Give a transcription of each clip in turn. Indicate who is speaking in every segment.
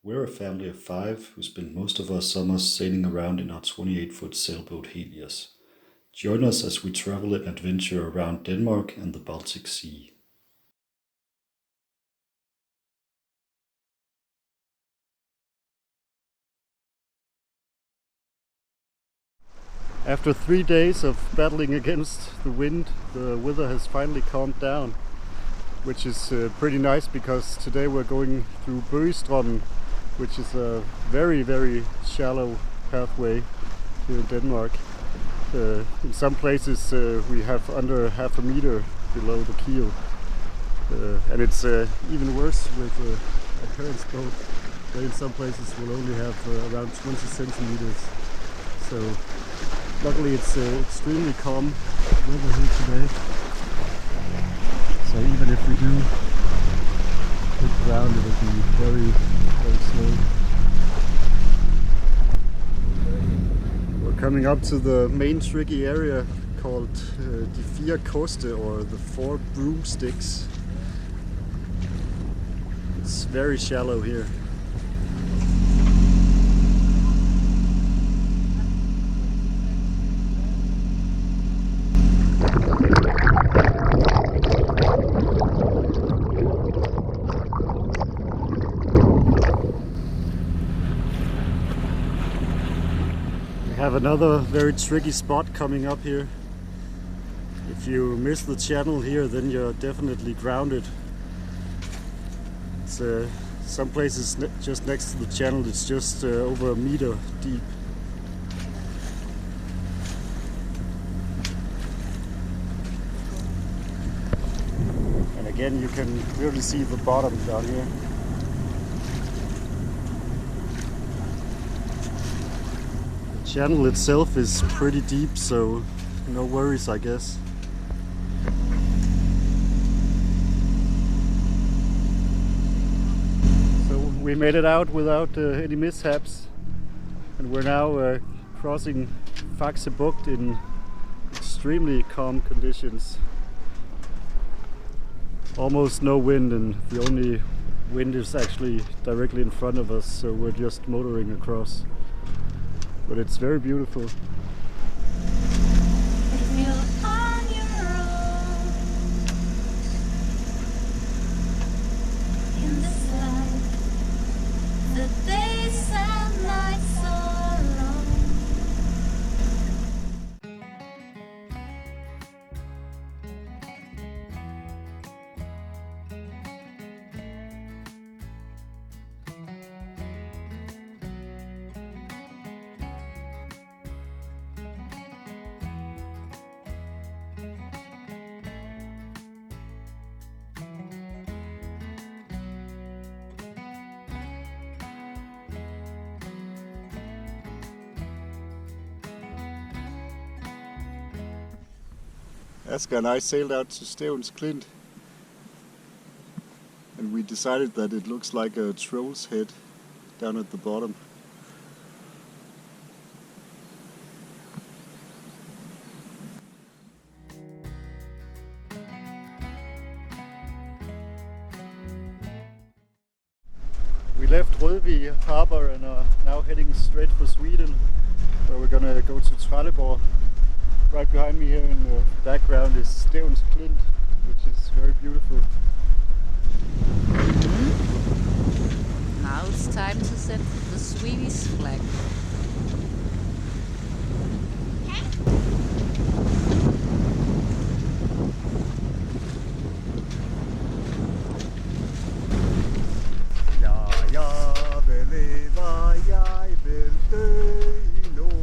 Speaker 1: We're a family of five who spend most of our summers sailing around in our 28-foot sailboat Helios. Join us as we travel and adventure around Denmark and the Baltic Sea. After 3 days of battling against the wind, the weather has finally calmed down, which is pretty nice because today we're going through Bøgestrømmen, which is a very, very shallow pathway here in Denmark. In some places we have under half a meter below the keel, and it's even worse with a parent's boat, where in some places we'll only have around 20 centimeters. So luckily it's extremely calm weather here today. So even if we do hit ground, it will be very, very slow. We're coming up to the main tricky area called De Fire Koste, or the Four Broomsticks. It's very shallow here. Have another very tricky spot coming up here. If you miss the channel here, then you're definitely grounded. It's some places just next to the channel, it's just over a meter deep. And again, you can really see the bottom down here. The channel itself is pretty deep, so no worries, I guess. So we made it out without any mishaps, and we're now crossing Faxe Bugt in extremely calm conditions. Almost no wind, and the only wind is actually directly in front of us, so we're just motoring across. But it's very beautiful. Asger and I sailed out to Stevns Klint, and we decided that it looks like a troll's head down at the bottom. We left Rødvig harbor and are now heading straight for Sweden, where we're gonna go to Trelleborg. Right behind me here in the background is Stevns Klint, which is very beautiful.
Speaker 2: Now it's time to set the Swedish flag.
Speaker 1: Jeg vil leve, jeg vil dø i Norden.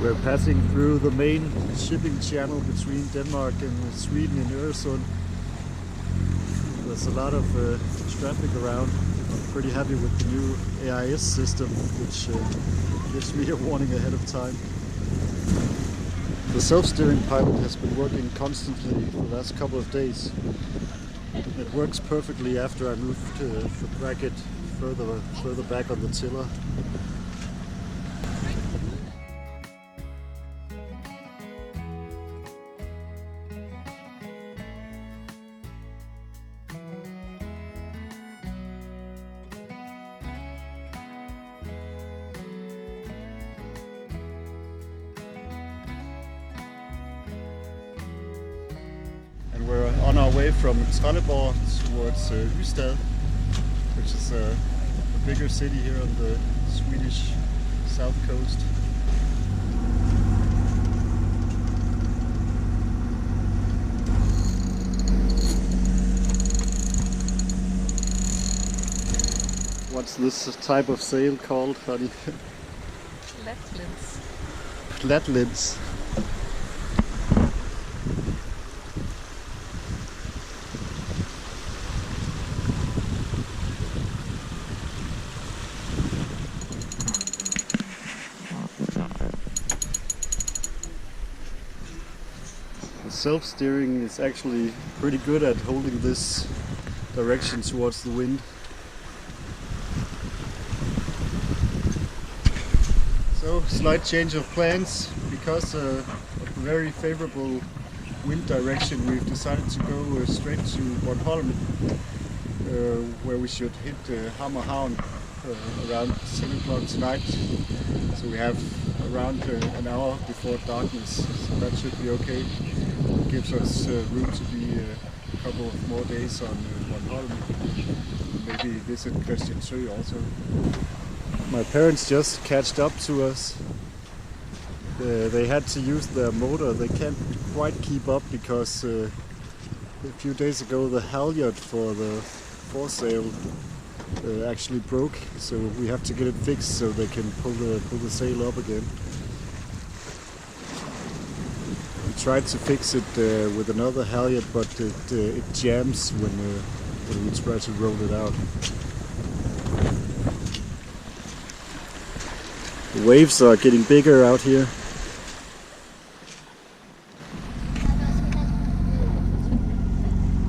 Speaker 1: We're passing through the main shipping channel between Denmark and Sweden in Øresund. There's a lot of traffic around. I'm pretty happy with the new AIS system, which gives me a warning ahead of time. The self-steering pilot has been working constantly for the last couple of days, It works perfectly after I moved the bracket further back on the tiller. We're on our way from Trelleborg towards Ystad, which is a bigger city here on the Swedish south coast. What's this type of sail called, honey?
Speaker 2: Flatlands.
Speaker 1: Flatlands. Self-steering is actually pretty good at holding this direction towards the wind. So, slight change of plans. Because of the very favorable wind direction, we've decided to go straight to Bornholm, where we should hit Hammerhavn around 10 o'clock tonight. So we have around an hour before darkness, so that should be okay. It gives us room to be a couple of more days on Bornholm. Maybe visit Christiansø also. My parents just catched up to us. They had to use their motor. They can't quite keep up because a few days ago the halyard for the foresail actually broke, so we have to get it fixed so they can pull the sail up again. We tried to fix it with another halyard, but it jams when we try to roll it out. The waves are getting bigger out here.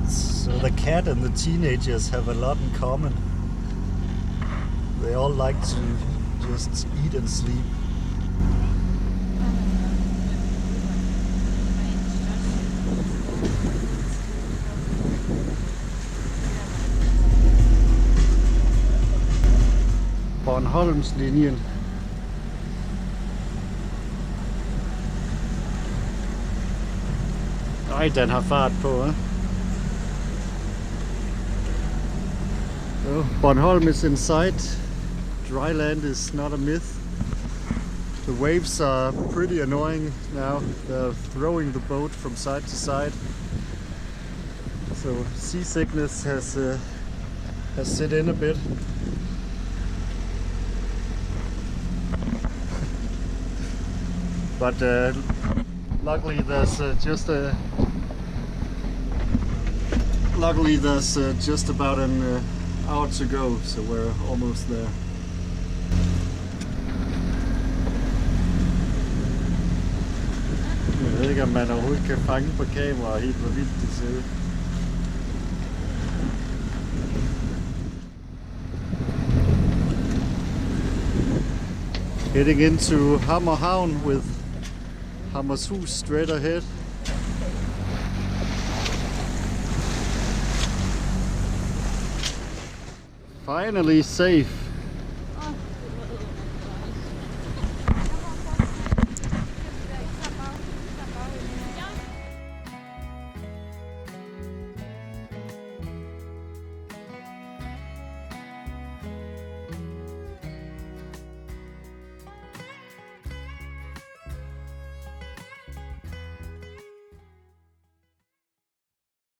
Speaker 1: So the cat and the teenagers have a lot in common. They all like to just eat and sleep. Bornholmslinjen. Ej, den har fart på, eh? So, Bornholm is in sight. Dry land is not a myth. The waves are pretty annoying now. They're throwing the boat from side to side. So seasickness has set in a bit. But luckily there's just about an hour to go, so we're almost there. Jeg ved ikke, om man overhovedet kan fange på kamera helt hvor vildt det ser ud. Heading into Hammerhavn with Hammershus straight ahead. Finally safe.